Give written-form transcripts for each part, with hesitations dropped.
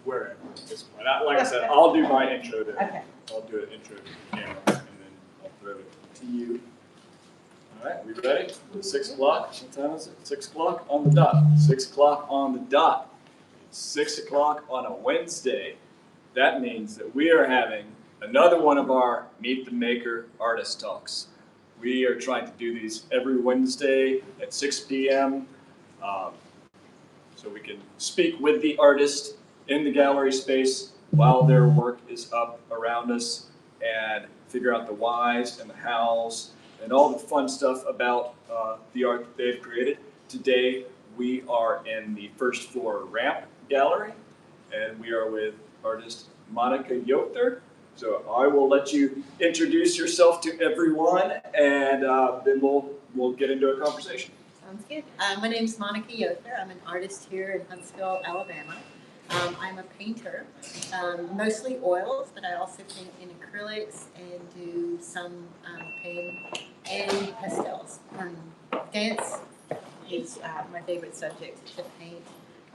Where at this point? Like I said, I'll do my intro to. Okay. I'll do an intro to the camera, and then I'll throw it to you. All right, we ready? 6 o'clock. What time is it? 6 o'clock on the dot. 6 o'clock on the dot. It's 6 o'clock on a Wednesday. That means that we are having another one of our Meet the Maker artist talks. We are trying to do these every Wednesday at 6 p.m. So we can speak with the artist in the gallery space while their work is up around us and figure out the whys and the hows and all the fun stuff about the art that they've created. Today we are in the first floor ramp gallery, and we are with artist Monica Yother. So I will let you introduce yourself to everyone, and then we'll get into a conversation. Sounds good. My name is Monica Yother. I'm an artist here in Huntsville, Alabama. I'm a painter, mostly oils, but I also paint in acrylics and do some pen and pastels. Dance is my favorite subject to paint,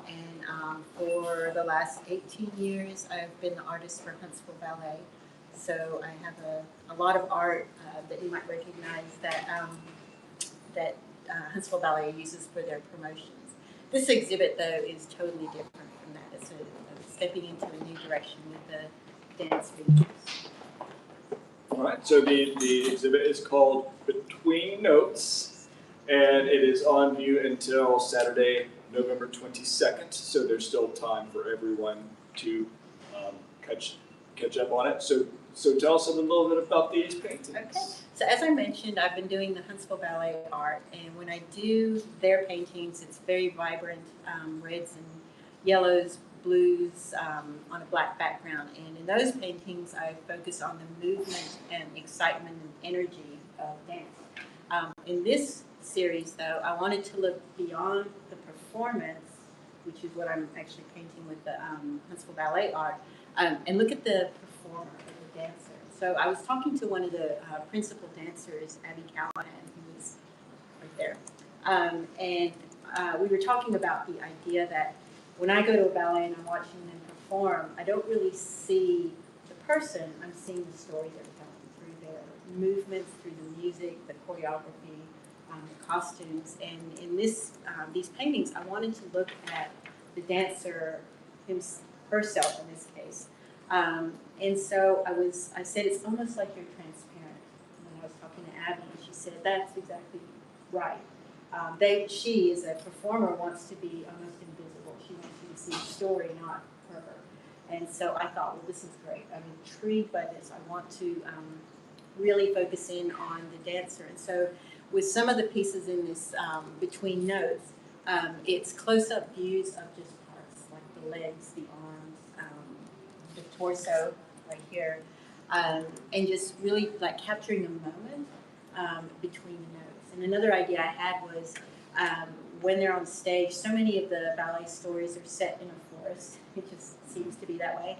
and for the last 18 years, I've been the artist for Huntsville Ballet. So I have a lot of art that you might recognize that Huntsville Ballet uses for their promotions. This exhibit, though, is totally different from that. It's stepping into a new direction with the dance features. All right, so the exhibit is called Between Notes, and it is on view until Saturday, November 22nd, so there's still time for everyone to catch up on it. So tell us a little bit about these paintings. Okay. So as I mentioned, I've been doing the Huntsville Ballet art, and when I do their paintings, it's very vibrant, reds and yellows, blues on a black background. And in those paintings, I focus on the movement and excitement and energy of dance. In this series, though, I wanted to look beyond the performance, which is what I'm actually painting with the Huntsville Ballet art, and look at the performer, the dancer. So I was talking to one of the principal dancers, Abby Callahan, who was right there, and we were talking about the idea that when I go to a ballet and I'm watching them perform, I don't really see the person, I'm seeing the story they're telling through their movements, through the music, the choreography, the costumes. And in these paintings, I wanted to look at the dancer herself in this case. And so I said, it's almost like you're transparent. When I was talking to Abby, and she said, that's exactly right. She, as a performer, wants to be almost invisible. She wants you to see the story, not her. And so I thought, well, this is great. I'm intrigued by this. I want to really focus in on the dancer. And so with some of the pieces in this Between Notes, it's close-up views of just parts, like the legs, the arms, the torso right here, and just really like capturing a moment between the notes. And another idea I had was when they're on stage, so many of the ballet stories are set in a forest. It just seems to be that way.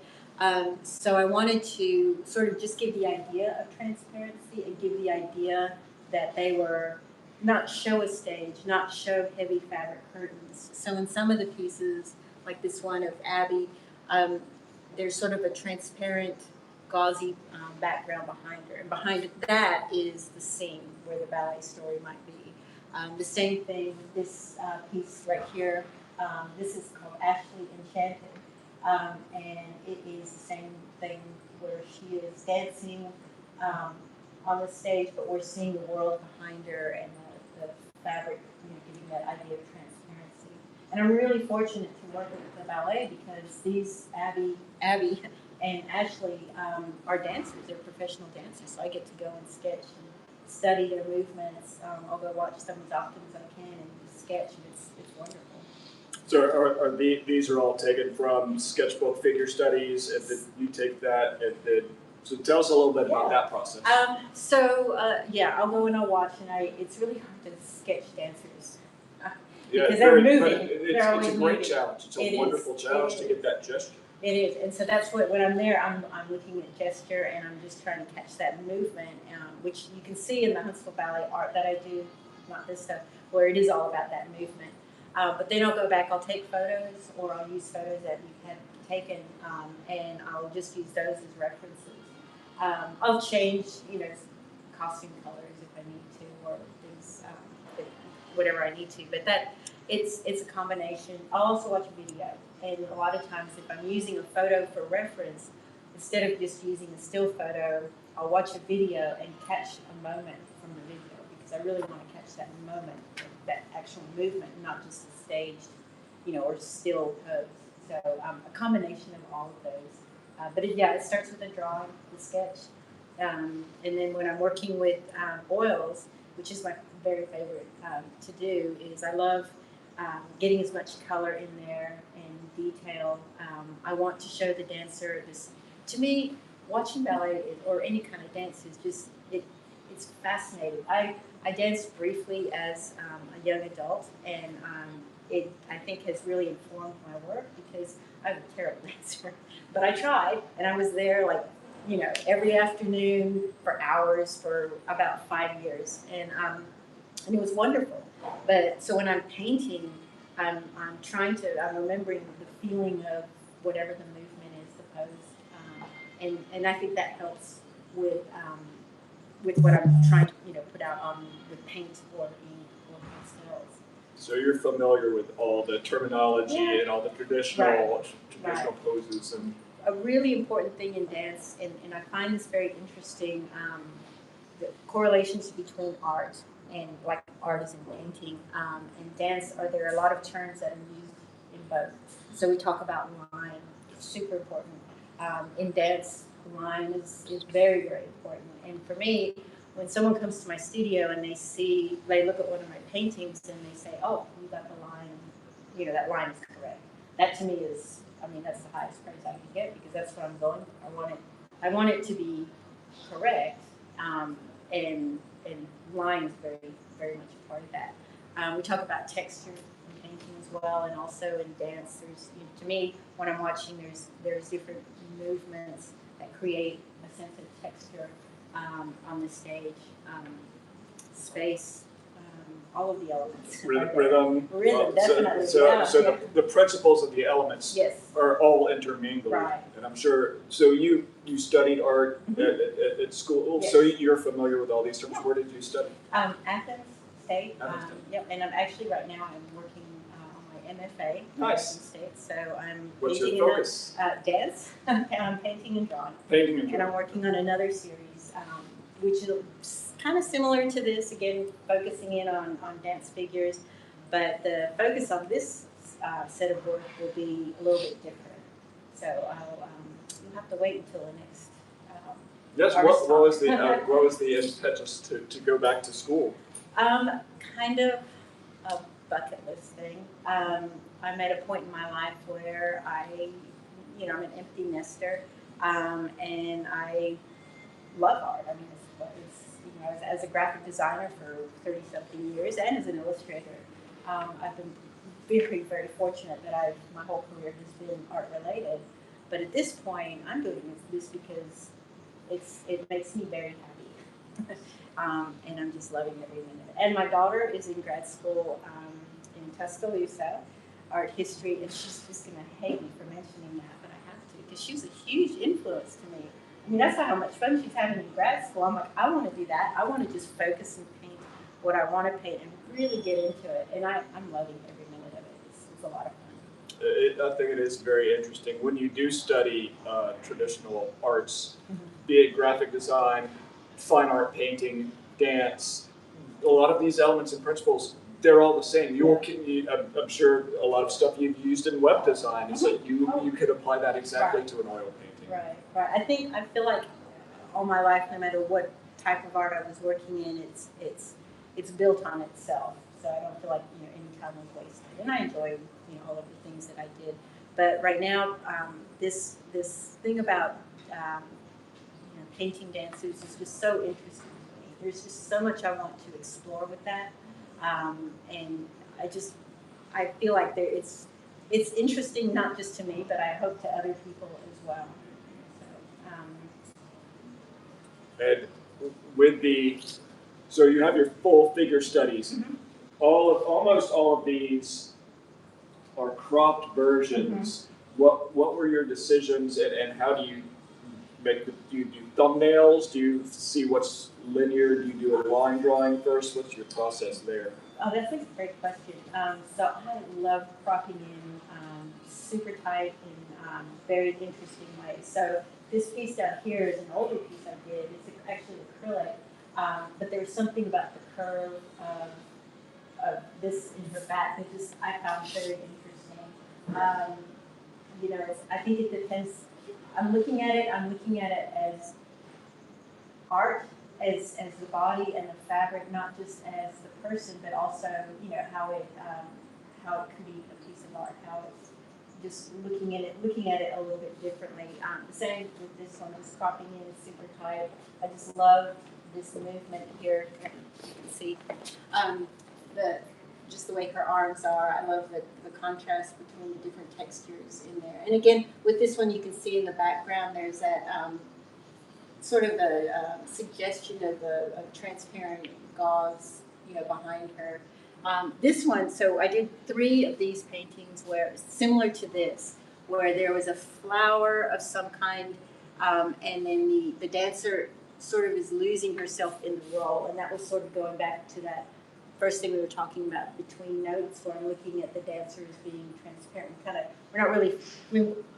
So I wanted to sort of just give the idea of transparency and give the idea that they were not show a stage, not show heavy fabric curtains. So in some of the pieces, like this one of Abby, there's sort of a transparent, gauzy background behind her. And behind that is the scene where the ballet story might be. The same thing with this piece right here. This is called Ashley Enchanted. And it is the same thing where she is dancing on the stage, but we're seeing the world behind her and the fabric, giving that idea of transparency. And I'm really fortunate to work with the ballet because these Abby and Ashley are dancers. They're professional dancers, so I get to go and sketch and study their movements. I'll go watch them as often as I can and sketch, and it's wonderful. So these are all taken from sketchbook figure studies, and then you take that and so tell us a little bit about that process. I'll go and I'll watch, and it's really hard to sketch dancers because they're moving. It's a great challenge. It's a wonderful challenge to get that gesture. It is, and so that's what when I'm there, I'm looking at gesture, and I'm just trying to catch that movement, which you can see in the Huntsville Ballet art that I do, not this stuff, where it is all about that movement. But then I'll go back, I'll take photos, or I'll use photos that you have taken, and I'll just use those as references. I'll change, costume colors if I need to, or things, whatever I need to. But it's a combination. I'll also watch a video, and a lot of times if I'm using a photo for reference, instead of just using a still photo, I'll watch a video and catch a moment from the video, because I really want to catch that moment, that actual movement, not just a staged, or still pose. So a combination of all of those. But it starts with a drawing, the sketch. And then when I'm working with oils, which is my very favorite to do, is I love getting as much color in there and detail. I want to show the dancer this. To me, watching ballet or any kind of dance is just it's fascinating. I danced briefly as a young adult, and it I think has really informed my work, because I'm a terrible dancer, but I tried, and I was there every afternoon for hours for about 5 years, and it was wonderful. But so when I'm painting, I'm remembering the feeling of whatever the movement is, the pose, and I think that helps with what I'm trying to put out on with paint or ink or pastels. So you're familiar with all the terminology and all the traditional poses and. A really important thing in dance, and I find this very interesting, the correlations between art and art is in painting and dance. There are a lot of terms that are used in both. So we talk about line, it's super important. In dance, line is very, very important. And for me, when someone comes to my studio and they look at one of my paintings and they say, "Oh, you got the line, that line is correct." That to me is, that's the highest praise I can get, because that's what I'm going for. I want it to be correct, and line is very, very much a part of that. We talk about texture in painting as well, and also in dance. There's, to me, when I'm watching, there's different movements that create a sense of texture on the stage, space. All of the elements. Rhythm, definitely. So the principles of the elements are all intermingled. Right. And I'm sure, so you studied art at school, so you're familiar with all these terms. Where did you study? Athens State. Yep, and I'm actually right now I'm working on my MFA at Athens State. So I'm What's painting your focus? Dance. I'm painting and drawing. Painting and drawing. And I'm working on another series, which is kind of similar to this, again, focusing in on dance figures, but the focus on this set of work will be a little bit different. So you'll have to wait until the next. Yes. What was the impetus to go back to school? Kind of a bucket list thing. I'm at a point in my life where I'm an empty nester, and I love art. As a graphic designer for 30-something years, and as an illustrator, I've been very, very fortunate that my whole career has been art related. But at this point, I'm doing this because it makes me very happy, and I'm just loving every minute. And my daughter is in grad school in Tuscaloosa, art history, and she's just going to hate me for mentioning that, but I have to, because she was a huge influence to me. That's how much fun she's having in grad school. I'm like, I want to do that. I want to just focus and paint what I want to paint and really get into it. And I'm loving every minute of it. It's a lot of fun. I think it is very interesting. When you do study traditional arts, be it graphic design, fine art, painting, dance, a lot of these elements and principles, they're all the same. I'm sure a lot of stuff you've used in web design is that you could apply that exactly to an oil painting. Right. I feel like all my life, no matter what type of art I was working in, it's built on itself. So I don't feel like any time was wasted. And I enjoy all of the things that I did. But right now, this thing about painting dancers is just so interesting to me. There's just so much I want to explore with that, and I feel like it's interesting not just to me, but I hope to other people as well. And so you have your full figure studies. Almost all of these cropped versions, what were your decisions, and how do you make do you do thumbnails? Do you see what's linear? Do you do a line drawing first? What's your process there? Oh, that's a great question. So I love cropping in super tight in very interesting ways. So this piece down here is an older piece I did. It's actually acrylic, but there was something about the curve of this in her back that just I found very interesting. You know, I think it depends. I'm looking at it as art, as the body and the fabric, not just as the person, but also, you know, how it can be a piece of art, how it's just looking at it a little bit differently. The same with this one, this cropping in is super tight. I just love this movement here. You can see just the way her arms are. I love the contrast between the different textures in there. And again, with this one, you can see in the background, there's that sort of a suggestion of a transparent gauze, you know, behind her. This one, so I did 3 of these paintings where similar to this, where there was a flower of some kind, and then the dancer sort of is losing herself in the role, and that was sort of going back to that first thing we were talking about between notes, where I'm looking at the dancer as being transparent. Kind of, we're not really,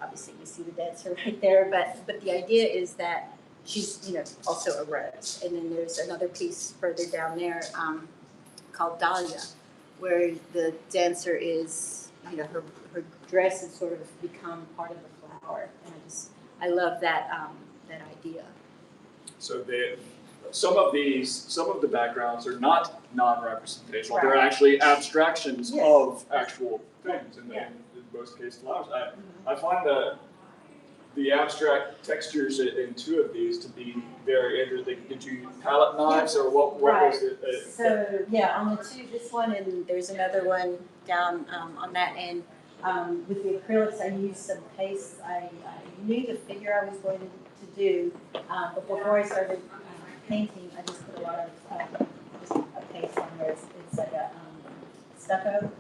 obviously we see the dancer right there, but the idea is that she's, you know, also a rose. And then there's another piece further down there called Dahlia, where the dancer is, you know, her dress has sort of become part of the flower. And I love that that idea. So some of the backgrounds are not non-representational. They're Right. actually abstractions Yes. of actual things. In Yeah. most cases, flowers. I find the abstract textures in 2 of these to be very interesting. Did you use palette knives, or what was it? So yeah, on the 2, this one, and there's another one down on that end. With the acrylics, I used some paste. I knew the figure I was going to do, but before I started painting, I just put a lot of just a paste on there. It's like a stucco,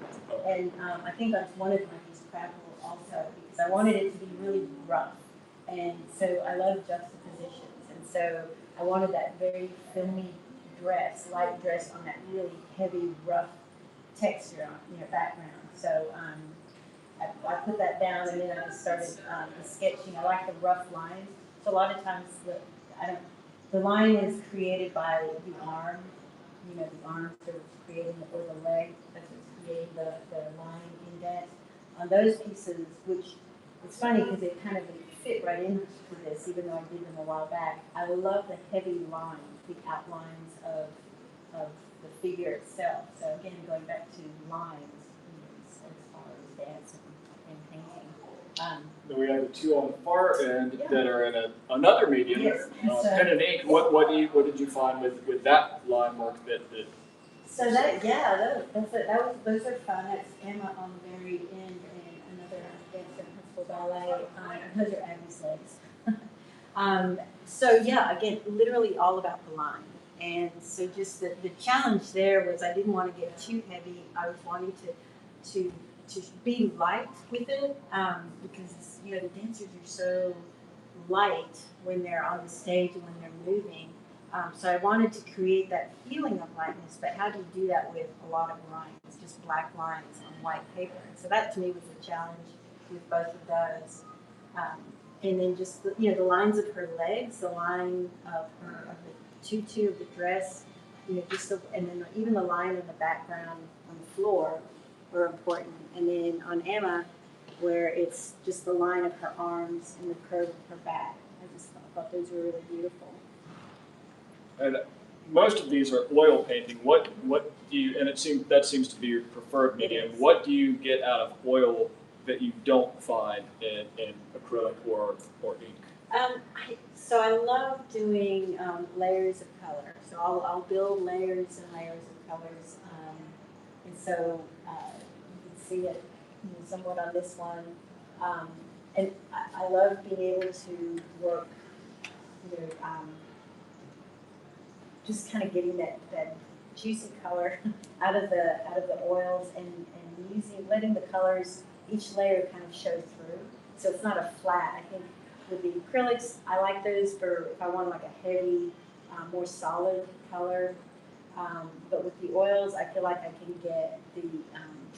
and I think I wanted to use crackle also because I wanted it to be really rough. And so I love juxtapositions, and so I wanted that very filmy dress, light dress on that really heavy, rough texture, you know, background. So I put that down, and then I started the sketching. I like the rough lines. So a lot of times the line is created by the arm. You know, the arms are creating, or the leg that's creating the line indent. On those pieces, which it's funny because they kind of fit right into this, even though I did them a while back. I love the heavy lines, the outlines of the figure itself. So again, going back to lines, you know, as far as dance and painting. Then we have the 2 on the far end that are in another medium, Yes. pen and ink. What did you find with that line work that So that, yeah, those are fun. That's Emma on the very end, and another dancer in Huntsville Ballet. And those are Abby's legs. So yeah, again, literally all about the line. And so just the challenge there was I didn't want to get too heavy. I was wanting to be light with it, because, you know, the dancers are so light when they're on the stage and when they're moving. So I wanted to create that feeling of lightness, but how do you do that with a lot of lines, just black lines on white paper? And so that to me was a challenge with both of those. And then just the lines of her legs, the line of the tutu of the dress, you know, and then even the line in the background on the floor were important. And then on Emma, where it's just the line of her arms and the curve of her back. I just thought those were really beautiful. And most of these are oil painting. What do you, and that seems to be your preferred medium. What do you get out of oil that you don't find in acrylic or ink? So I love doing layers of color. So I'll build layers and layers of colors. And so you can see it, you know, somewhat on this one. And I love being able to work, you know, just kind of getting that juicy color out of the oils and letting the colors each layer kind of shows through. So it's not a flat. I think with the acrylics, I like those for if I want like a heavy, more solid color. But with the oils, I feel like I can get the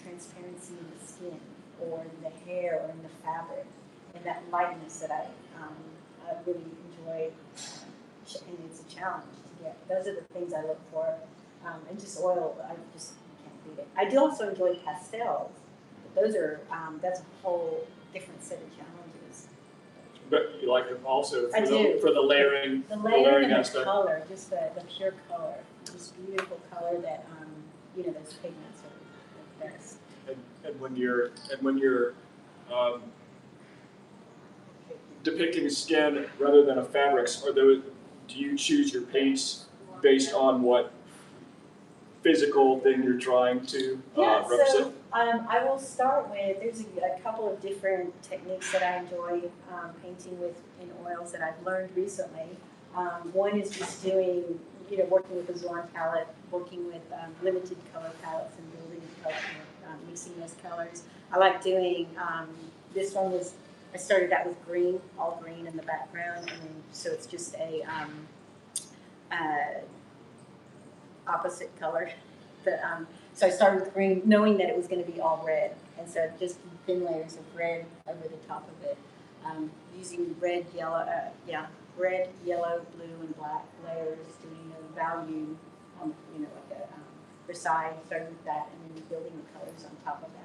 transparency in the skin or in the hair or in the fabric and that lightness that I really enjoy. And it's a challenge to get. Those are the things I look for. And just oil, I just can't beat it. I do also enjoy pastels. But those are, that's a whole different set of challenges. But you like them also I do. For the layering, The layering and the aspect. color, just the pure color, just beautiful color that those pigments are the best. And when you're depicting skin rather than a fabrics, do you choose your paints based on what physical thing you're trying to represent? So I will start with, there's a couple of different techniques that I enjoy painting with in oils that I've learned recently. One is just doing, working with a Zorn palette, working with limited color palettes and building color, mixing those colors. I like doing, this one was, I started out with green, all green in the background, and then, so it's just a opposite color. So I started with green, knowing that it was going to be all red, and so just thin layers of red over the top of it, using red, yellow, blue, and black layers, doing a value, like a Versailles, starting with that, and then building the colors on top of that.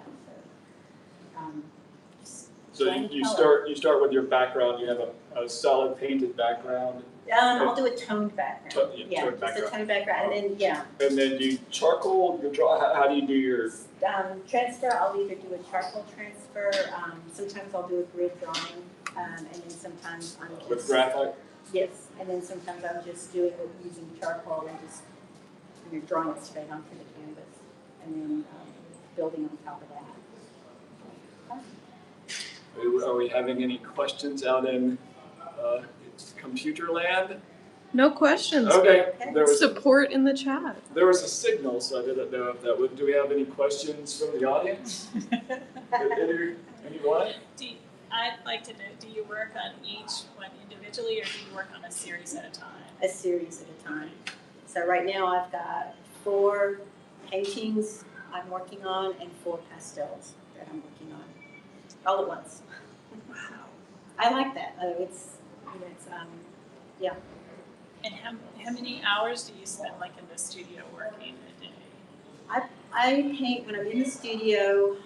So you start with your background. You have a solid painted background. I'll do a toned background. Toned just a toned background, and then And then do you charcoal your draw? How do you do your transfer? I'll either do a charcoal transfer. Sometimes I'll do a grid drawing, and then sometimes I'm just with graphite? Yes, and then sometimes I'm just doing it using charcoal and just drawing it straight onto the canvas, and then building on top of that. Are we having any questions out in computer land? No questions. Okay. There was Support in the chat. There was a signal, so I didn't know if that would. Do we have any questions from the audience? Anyone? I'd like to know, do you work on each one individually or do you work on a series at a time? A series at a time. So right now I've got 4 paintings I'm working on and 4 pastels that I'm working on all at once. Wow. I like that. Yeah. And how many hours do you spend like in the studio working a day? I paint when I'm in the studio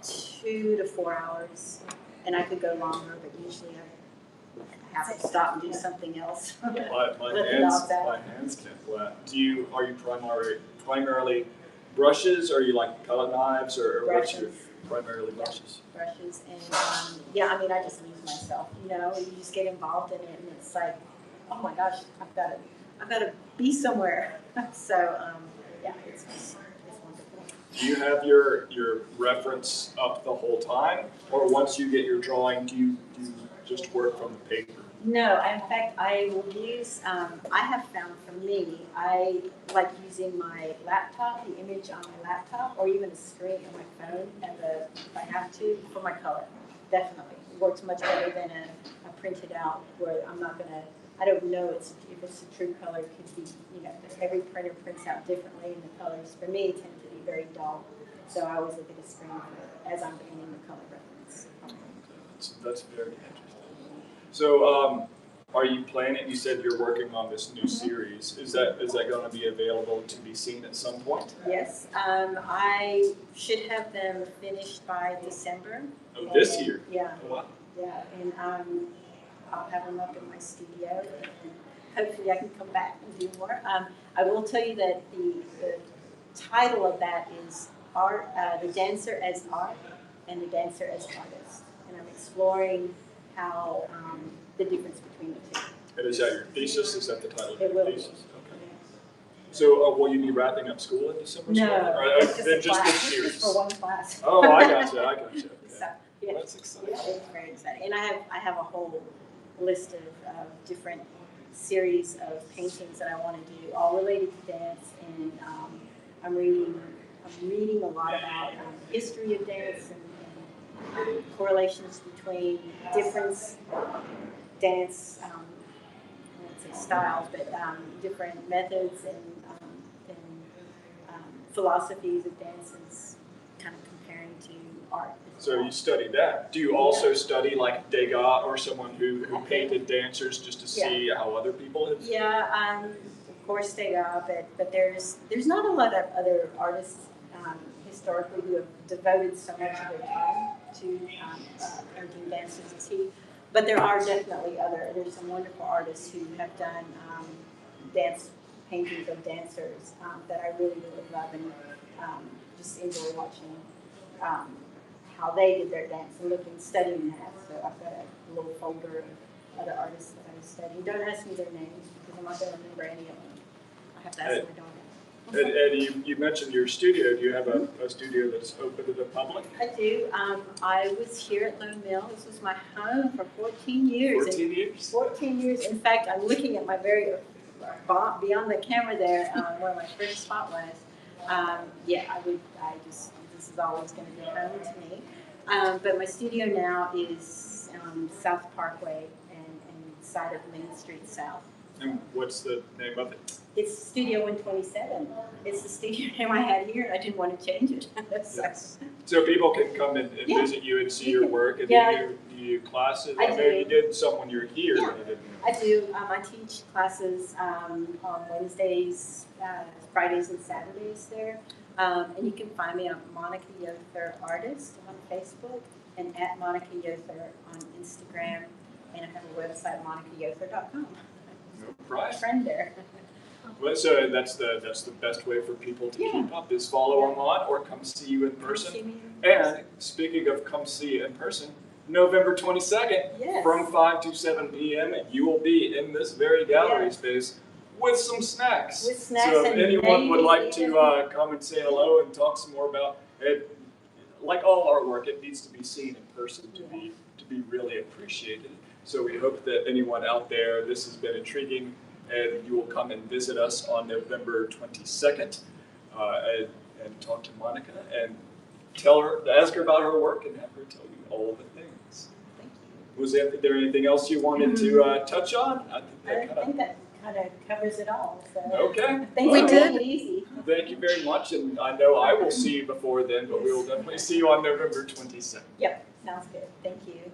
2 to 4 hours, and I could go longer, but usually I have to stop and do something else. My hands can't flat. Are you primarily brushes, or are you like palette knives, or what's your primarily brushes? Brushes, and I just lose myself. You just get involved in it, and it's like, oh my gosh, I've got to be somewhere. So it's wonderful. Do you have your reference up the whole time, or once you get your drawing, do you just work from the paper? No, in fact, I will use, I have found for me, I like using my laptop, the image on my laptop, or even a screen on my phone, if I have to, for my color. Definitely. It works much better than a printed out where I'm not going to, I don't know if it's a true color. It could be, every printer prints out differently, and the colors, for me, tend to be very dull. So I always look at the screen as I'm painting the color reference. That's very interesting. So, are you planning? You said you're working on this new series. Is that going to be available to be seen at some point? Yes, I should have them finished by December. Oh, this year? Yeah. Oh, wow. Yeah, and I'll have them up in my studio, and hopefully I can come back and do more. I will tell you that the title of that is Art, the Dancer as Art, and the Dancer as Artist, and I'm exploring how the difference between the two. And is that your thesis? Is that the title of It your will thesis? be. Okay. So, will you be wrapping up school in December? No, it's just a class. This series. Just for one class. Oh, I gotcha. Okay. So, yeah. That's exciting. Yeah, it's very exciting. And I have a whole list of different series of paintings that I want to do, all related to dance. And I'm reading a lot about history of dance and correlations between different dance, I won't say styles, but different methods and philosophies of dances, kind of comparing to art. So you study that. Do you also study like Degas or someone who painted dancers just to see how other people have? Yeah, of course Degas, but there's not a lot of other artists historically who have devoted so much of their time to painting dancers as he. But there are definitely there's some wonderful artists who have done dance paintings of dancers that I really, really love and just enjoy watching how they did their dance and studying that. So I've got a little folder of other artists that I study. Don't ask me their names because I'm not going to remember any of them. I have to ask my daughter. And you mentioned your studio. Do you have a studio that's open to the public? I do. I was here at Lone Mill. This was my home for 14 years. 14 years? 14 years. In fact, I'm looking at my very, beyond the camera there, where my first spot was. This is always going to be home to me. But my studio now is South Parkway and side of Main Street South. And what's the name of it? It's Studio 127. It's the studio name I had here, and I didn't want to change it. So people can come and visit you and see your work. And do you classes? I know you did some when you were here. Yeah, but I didn't. I do. I teach classes on Wednesdays, Fridays, and Saturdays there. And you can find me on Monica Yother Artist on Facebook and at Monica Yother on Instagram. And I have a website, monicayother.com. No price. Friend there. Well, so that's the best way for people to keep up is follow online or come see you in person. And speaking of come see in person, November 22nd from 5 to 7 p.m. you will be in this very gallery space with some snacks. With snacks. So if and anyone would like to come and say hello and talk some more about it, like all artwork, it needs to be seen in person to be really appreciated. So we hope that anyone out there, this has been intriguing, and you will come and visit us on November 22nd and talk to Monica and ask her about her work and have her tell you all the things. Thank you. Was there anything else you wanted to touch on? I think that kind of covers it all. So. Okay. Thanks We for did. making it easy. Thank you very much, and I know I will see you before then, but we will definitely see you on November 22nd. Yep, sounds good. Thank you.